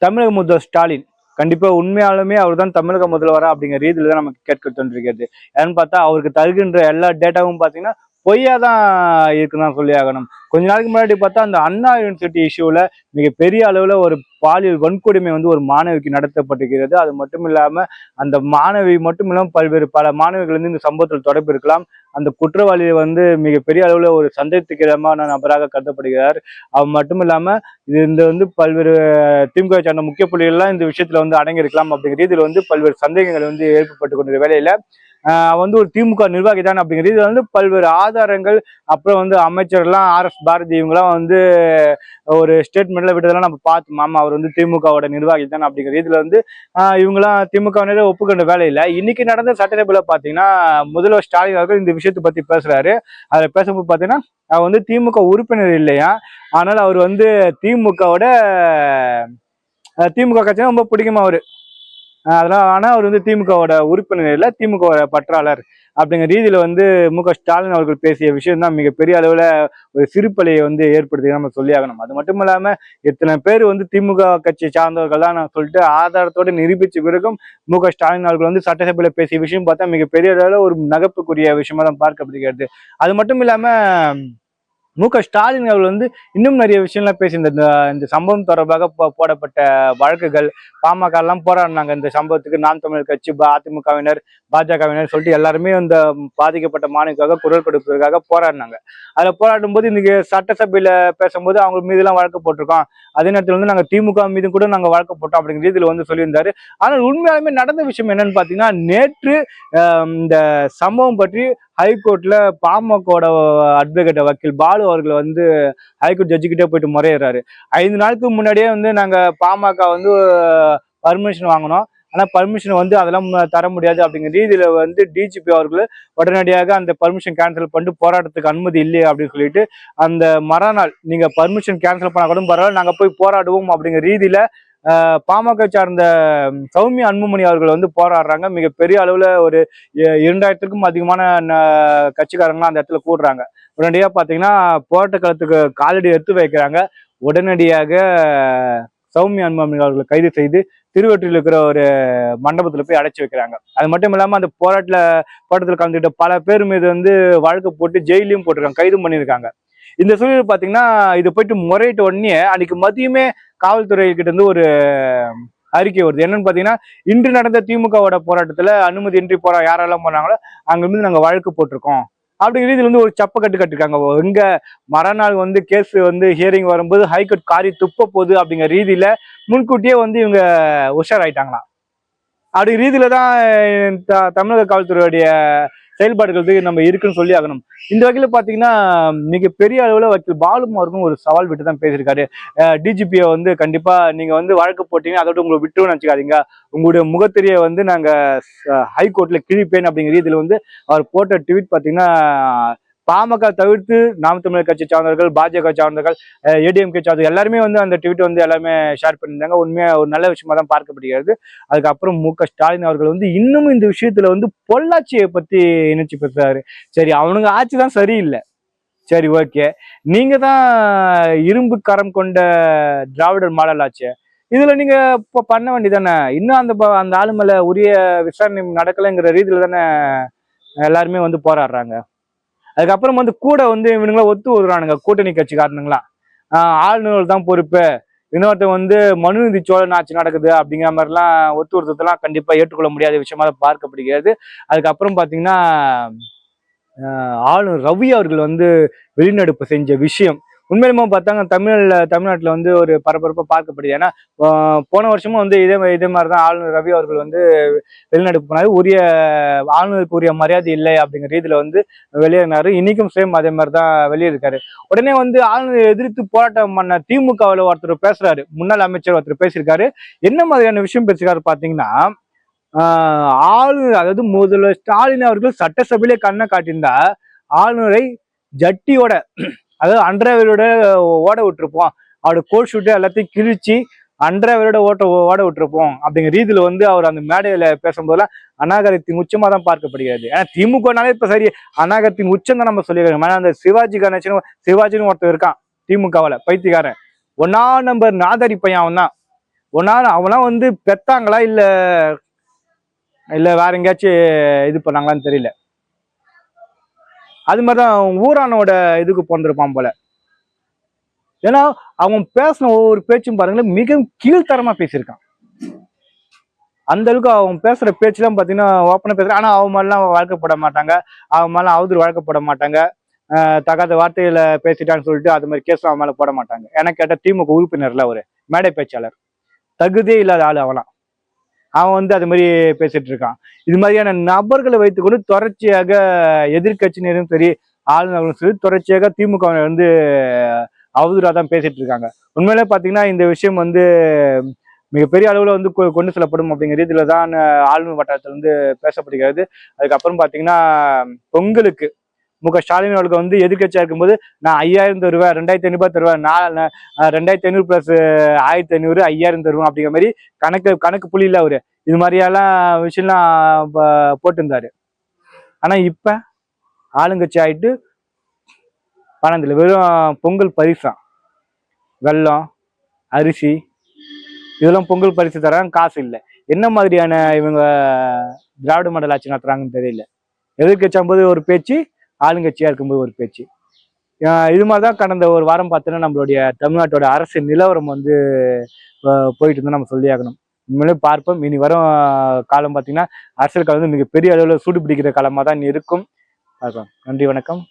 தமிழக முதல்வர் ஸ்டாலின் கண்டிப்பா உண்மையாலுமே அவர் தான் தமிழக முதல்வரா அப்படிங்கிற ரீதியில தான் நமக்கு கேட்க தோன்றிருக்கிறது. ஏன்னு பார்த்தா அவருக்கு தருகின்ற எல்லா டேட்டாவும் பாத்தீங்கன்னா பொய்யா தான் இருக்குன்னு சொல்லி ஆகணும். கொஞ்ச நாளைக்கு முன்னாடி பார்த்தா அந்த அண்ணா யூனிவர்சிட்டி இஷ்யூல மிகப்பெரிய அளவுல ஒரு பாலியல் வன்கொடுமை வந்து ஒரு மாணவிக்கு நடத்தப்பட்டிருக்கிறது. அது மட்டும் இல்லாம அந்த மாணவி மட்டும் இல்லாம பல்வேறு பல மாணவிகள் வந்து இந்த சம்பவத்தில் தொடர்பு இருக்கலாம். அந்த குற்றவாளி வந்து மிகப்பெரிய அளவுல ஒரு சந்தேகத்துக்கிடமான நபராக கருதப்படுகிறார். அவர் மட்டும் இல்லாம இந்த வந்து பல்வேறு திமுக சார்ந்த முக்கிய புள்ளிகள்லாம் இந்த விஷயத்துல வந்து அடங்கியிருக்கலாம் அப்படிங்கிற ரீதியில் வந்து பல்வேறு சந்தேகங்கள் வந்து ஏற்பட்டு கொண்டிருக்கிற வேலையில வந்து ஒரு திமுக நிர்வாகி தான் அப்படிங்கிறது வந்து பல்வேறு ஆதாரங்கள், அப்புறம் வந்து அமைச்சர்லாம் RS பாரதி இவங்கெல்லாம் வந்து ஒரு ஸ்டேட்மெண்ட்ல விட்டதெல்லாம் நம்ம பார்த்தோம். ஆமா அவர் வந்து திமுகவோட நிர்வாகி தான் அப்படிங்கிற ரீதியில வந்து இவங்கெல்லாம் திமுகவினரே ஒப்புக்கொண்ட வேலையில இன்னைக்கு நடந்த சட்டசபையில பாத்தீங்கன்னா முதல்வர் ஸ்டாலின் அவர்கள் இந்த விஷயத்தை பத்தி பேசுறாரு. அதுல பேசும்போது பாத்தீங்கன்னா அவர் வந்து திமுக உறுப்பினர் இல்லையா, ஆனால் அவர் வந்து திமுக கட்சினா ரொம்ப பிடிக்குமா அவரு. அதெல்லாம் ஆனா அவர் வந்து திமுகவோட உறுப்பினர் இல்லை, திமுகவோட பற்றாளர் அப்படிங்கிற ரீதியில வந்து ஸ்டாலின் அவர்கள் பேசிய விஷயம் தான் மிகப்பெரிய அளவுல ஒரு சிறுபலையை வந்து ஏற்படுத்தி நம்ம சொல்லி ஆகணும். அது மட்டும் இல்லாம இத்தனை பேர் வந்து திமுக கட்சியை சார்ந்தவர்கள் தான் நான் சொல்லிட்டு ஆதாரத்தோடு நிரூபிச்ச பிறகும் ஸ்டாலின் அவர்கள் வந்து சட்டசபையில பேசிய விஷயம் பார்த்தா மிகப்பெரிய அளவுல ஒரு நகைப்புக்குரிய விஷயமா தான் பார்க்கப்படுகிறது. அது மட்டும் இல்லாம ஸ்டாலின் அவர்கள் வந்து இன்னும் நிறைய விஷயம்லாம் பேசி இந்த சம்பவம் தொடர்பாக போடப்பட்ட வழக்குகள், பாமக எல்லாம் போராடினாங்க இந்த சம்பவத்துக்கு. நாம் தமிழர் கட்சி, அதிமுகவினர், பாஜகவினர் சொல்லிட்டு எல்லாருமே இந்த பாதிக்கப்பட்ட மாணவிக்காக குரல் கொடுப்பதற்காக போராடினாங்க. அதுல போராடும் போது இன்னைக்கு சட்டசபையில பேசும்போது அவங்க மீது எல்லாம் வழக்கு போட்டிருக்கோம், அதே நேரத்தில் வந்து நாங்க திமுக மீது கூட நாங்க வழக்கு போட்டோம் அப்படிங்கிற ரீதியில வந்து சொல்லியிருந்தாரு. ஆனால் உண்மையாலுமே நடந்த விஷயம் என்னன்னு பாத்தீங்கன்னா, நேற்று இந்த சம்பவம் பற்றி ஹைகோர்ட்ல பாமகோட அட்வொகேட் வக்கீல் பாலு அவர்கள் வந்து ஹைகோர்ட் ஜட்ஜு கிட்டே போயிட்டு முறையிடுறாரு. 5 நாளுக்கு முன்னாடியே வந்து நாங்க பாமக வந்து பர்மிஷன் வாங்கினோம், ஆனா பர்மிஷன் வந்து அதெல்லாம் தர முடியாது அப்படிங்கிற ரீதியில வந்து டிஜிபி அவர்கள் உடனடியாக அந்த பர்மிஷன் கேன்சல் பண்ணிட்டு போராட்டத்துக்கு அனுமதி இல்லையே அப்படின்னு சொல்லிட்டு அந்த மறுநாள் நீங்க பர்மிஷன் கேன்சல் பண்ணா கூட பரவாயில்ல, நாங்க போய் போராடுவோம் அப்படிங்கிற ரீதியில பாமக சார்ந்த சௌமியா அன்புமணி அவர்கள் வந்து போராடுறாங்க. மிகப்பெரிய அளவுல ஒரு 2000க்கும் அதிகமான கட்சிக்காரங்களாம் அந்த இடத்துல கூடுறாங்க. உடனடியாக பாத்தீங்கன்னா போராட்ட களத்துக்கு காலடி எடுத்து வைக்கிறாங்க. உடனடியாக சௌமியா அன்புமணி அவர்களை கைது செய்து திருவற்றியில் இருக்கிற ஒரு மண்டபத்துல போய் அடைச்சி வைக்கிறாங்க. அது மட்டும் இல்லாம அந்த போராட்டத்தில் கலந்துக்கிட்ட பல பேர் மீது வந்து வழக்கு போட்டு ஜெயிலையும் போட்டிருக்காங்க, கைதும் பண்ணியிருக்காங்க. இந்த சூழல் பாத்தீங்கன்னா இது போயிட்டு முறையிட்ட உடனே அன்னைக்கு மதியமே காவல்துறை கிட்ட இருந்து ஒரு அறிக்கை வருது. என்னன்னு பாத்தீங்கன்னா, இன்று நடந்த திமுகவோட போராட்டத்துல அனுமதியின்றி யாரெல்லாம் போனாங்களோ அங்க இருந்து நாங்க வழக்கு போட்டிருக்கோம் அப்படிங்கிற ரீதியில் வந்து ஒரு சப்ப கட்டிருக்காங்க. எங்க மறுநாள் வந்து கேஸ் வந்து ஹியரிங் வரும்போது ஹைகோர்ட் காரி துப்ப போகுது அப்படிங்கிற ரீதியில முன்கூட்டியே வந்து இவங்க உஷாராயிட்டாங்களாம். அப்படி ரீதியில தான் தமிழக காவல்துறையுடைய செயல்பாடுகள் நம்ம இருக்குன்னு சொல்லி ஆகணும். இந்த வகையில பாத்தீங்கன்னா மிகப்பெரிய அளவுல வக்கீல் பாலு அவருக்கும் ஒரு சவால் விட்டு தான் பேசியிருக்காரு. டிஜிபியை வந்து கண்டிப்பா நீங்க வந்து வழக்கு போட்டீங்கன்னா அதோட உங்களை விட்டுன்னு நினைச்சுக்காதீங்க, உங்களுடைய முகத்திரையை வந்து நாங்க ஹைகோர்ட்ல கிழிப்பேன் அப்படிங்கிற ரீதியில வந்து அவர் போட்ட ட்வீட் பாத்தீங்கன்னா பாமக தவிர்த்து நாம் தமிழர் கட்சி சார்ந்தவர்கள், பாஜக சார்ந்தவர்கள், ஏடிஎம்கே சார்ந்தவர்கள் எல்லாருமே வந்து அந்த ட்வீட் வந்து எல்லாமே ஷேர் பண்ணியிருந்தாங்க. உண்மையா ஒரு நல்ல விஷயமா தான் பார்க்கப்படுகிறது. அதுக்கப்புறம் ஸ்டாலின் அவர்கள் வந்து இன்னும் இந்த விஷயத்துல வந்து பொள்ளாச்சியை பத்தி இணைச்சு பேசுறாரு. சரி, அவனுங்க ஆட்சி தான் சரியில்லை, சரி ஓகே, நீங்க தான் இரும்பு கரம் கொண்ட திராவிடர் மாடல் ஆட்சி, இதுல நீங்க இப்போ பண்ண வேண்டியதானே, இன்னும் அந்த ஆளு மேல உரிய விசாரணை நடக்கலைங்கிற ரீதியில தானே எல்லாருமே வந்து போராடுறாங்க. அதுக்கப்புறம் வந்து கூட வந்து இவனுங்களா ஒத்து வருவானுங்க கூட்டணி கட்சிக்காரனுங்களாம். ஆளுநர்கள் தான் பொறுப்பு, இன்னொருத்த வந்து மனுநீதி சோழன் ஆட்சி நடக்குது அப்படிங்கிற மாதிரிலாம் ஒத்து வருத்தத்தெல்லாம் கண்டிப்பா ஏற்றுக்கொள்ள முடியாத விஷயமா தான் பார்க்கப்படுகிறது. அதுக்கப்புறம் பாத்தீங்கன்னா ஆளுநர் ரவி அவர்கள் வந்து வெளிநடப்பு செஞ்ச விஷயம் உண்மையிலுமே பார்த்தாங்க தமிழ்நாட்டில் வந்து ஒரு பரபரப்பா பார்க்கப்படுது. ஏன்னா போன வருஷமும் வந்து இதே மாதிரிதான் ஆளுநர் ரவி அவர்கள் வந்து வெளிநடப்பு பண்ணாரு. ஆளுநருக்கு உரிய மரியாதை இல்லை அப்படிங்கிற ரீதியில வந்து வெளியேறினாரு. இன்னைக்கும் சேம் அதே மாதிரிதான் வெளியிருக்காரு. உடனே வந்து ஆளுநரை எதிர்த்து போராட்டம் பண்ண திமுகவில் ஒருத்தர் பேசுறாரு, முன்னாள் அமைச்சர் ஒருத்தர் பேசியிருக்காரு. என்ன மாதிரியான விஷயம் பேசியிருக்காரு பாத்தீங்கன்னா, ஆளுநர் அதாவது முதல்வர் ஸ்டாலின் அவர்கள் சட்டசபையிலே கண்ணை காட்டியிருந்தா ஆளுநரை ஜட்டியோட அதாவது அன்றாவரோட ஓட விட்டுருப்போம், அவரோட கோட் ஷூட்டு எல்லாத்தையும் கிழிச்சு அன்றாவரோட ஓட விட்டுருப்போம் அப்படிங்கிற ரீதியில வந்து அவர் அந்த மேடையில பேசும்போதெல்லாம் அநாகரத்தின் உச்சமா தான் பார்க்கப்படுகிறது. ஏன்னா திமுகனாலே இப்ப சரி அநாகரத்தின் உச்சம் தான் நம்ம சொல்லியிருக்கோம். ஏன்னா அந்த சிவாஜின்னு ஒருத்தர் இருக்கான் திமுகவில், பைத்தியக்காரன், 1ஆம் நம்பர் நாதாரி பையன் அவன் தான். ஒன்னாலும் அவனா வந்து பெத்தாங்களா இல்ல இல்ல வேற எங்கேயாச்சும் இது பண்ணாங்களான்னு தெரியல. அது மாதிரிதான் ஊரானோட இதுக்கு பிறந்திருப்பான் போல. ஏன்னா அவன் பேசின ஒவ்வொரு பேச்சும் பாருங்களேன் மிக கீழ்த்தரமா பேசியிருக்கான். அந்த அளவுக்கு அவன் பேசுற பேச்சுலாம் பாத்தீங்கன்னா ஓப்பனா பேசுறான். ஆனா அவன் மாதிரிலாம் வழக்கப்பட மாட்டாங்க, அவன் மேலாம் அவதூறு வழக்கப்பட மாட்டாங்க. தகாத வார்த்தையில பேசிட்டான்னு சொல்லிட்டு அது மாதிரி கேஸ் அவன் மேல போட மாட்டாங்க. எனக்கு கேட்ட திமுக உறுப்பினர்ல ஒரு மேடை பேச்சாளர், தகுதியே இல்லாத ஆளு அவலாம். அவன் வந்து அது மாதிரி பேசிட்டு இருக்கான். இது மாதிரியான நபர்களை வைத்துக்கொண்டு தொடர்ச்சியாக எதிர்கட்சியினரும் சரி ஆளுநர்களும் சரி தொடர்ச்சியாக திமுக வந்து அவதூறா தான் பேசிட்டு இருக்காங்க. உண்மையிலே பாத்தீங்கன்னா இந்த விஷயம் வந்து மிகப்பெரிய அளவுல வந்து கொண்டு செல்லப்படும் அப்படிங்கிற ரீதியில தான் ஆளுநர் வட்டாரத்துல வந்து பேசப்படுகிறது. அதுக்கப்புறம் பாத்தீங்கன்னா பொங்கலுக்கு ஸ்டாலின் அவர்களுக்கு வந்து எதிர்கட்சியா இருக்கும்போது நான் 5000 தருவேன், 2500 தருவேன், 2500 பிளஸ் 1500 5000 தருவேன் அப்படிங்கிற மாதிரி கணக்கு புள்ளியில அவரு இது மாதிரியெல்லாம் விஷயம்லாம் போட்டிருந்தாரு. ஆனா இப்ப ஆளுங்கட்சி ஆயிட்டு பணம் இல்லை, வெறும் பொங்கல் பரிசா வெல்லம் அரிசி இதெல்லாம் பொங்கல் பரிசு தராங்க, காசு இல்லை. என்ன மாதிரியான இவங்க திராவிட மாடல் ஆட்சி நடத்துறாங்கன்னு தெரியல. எதிர்கட்சியாகும்போது ஒரு பேச்சு, ஆளுங்கட்சியா இருக்கும்போது ஒரு பேச்சு. இது மாதிரிதான் கடந்த ஒரு வாரம் பார்த்தீங்கன்னா நம்மளுடைய தமிழ்நாட்டோட அரசு நிலவரம் வந்து போயிட்டு இருந்தா நம்ம சொல்லியாகணும். உண்மையிலே பார்ப்போம். இனி வரும் காலம் பார்த்தீங்கன்னா அரசியல் காலம் வந்து மிகப்பெரிய அளவில் சூடு பிடிக்கிற காலமாக தான் இருக்கும். பார்க்கலாம். நன்றி, வணக்கம்.